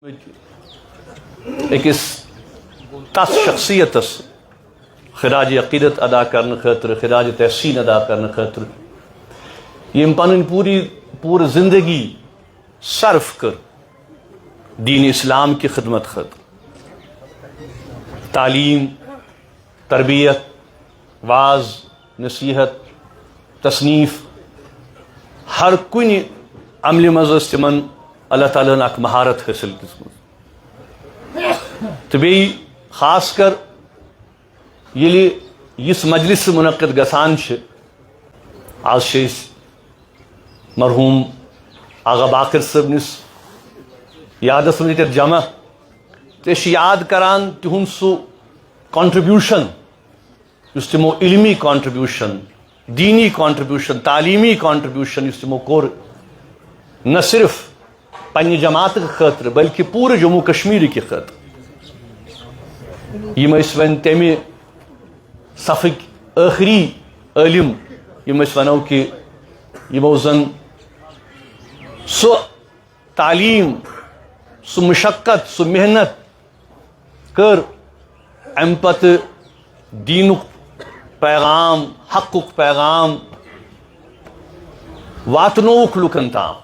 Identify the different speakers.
Speaker 1: أکِس تس شخصیتس خراج عقیدت ادا کرنے خاطر خراج تحسین ادا کرنے خاطر یم پنن پور زندگی صرف کر دین اسلام کی خدمت خاطر تعلیم تربیت واز نصیحت تصنیف ہر کن عمل مز تمن اللہ تعالیٰ اخ مہارت حاصل دِژمٕژ تو بیٚیہِ خاص کر ییٚلہِ یِژھ مجلس منعقد گژھان چھِ آز چھِ أسۍ مرحوٗم آغا باقر صٲبنِس یادس منٛز ییٚتٮ۪تھ جمع تہٕ أسۍ چھِ یاد کران تِہُنٛد سُہ کانٹربیوٗشن یُس تِمو علمی کانٹربیوٗشن دینی کانٹربیوٗشن تعلیمی کانٹربیوٗشن یُس تِمو کوٚر نہ صرف پننہِ جماعت خٲطرٕ بلکہِ پوٗرٕ جموں کشمیٖرٕکہِ خٲطرٕ یِم ٲسۍ وۄنۍ تمہِ صفٕکۍ ٲخری عٲلم یِم أسۍ وَنو کہِ یِمو زن سُہ تعلیٖم سُہ مشقت سُہ محنت کٔر امہِ پتہٕ دیٖنُک پیغام حقُک پیغام واتنووُکھ لُکن تام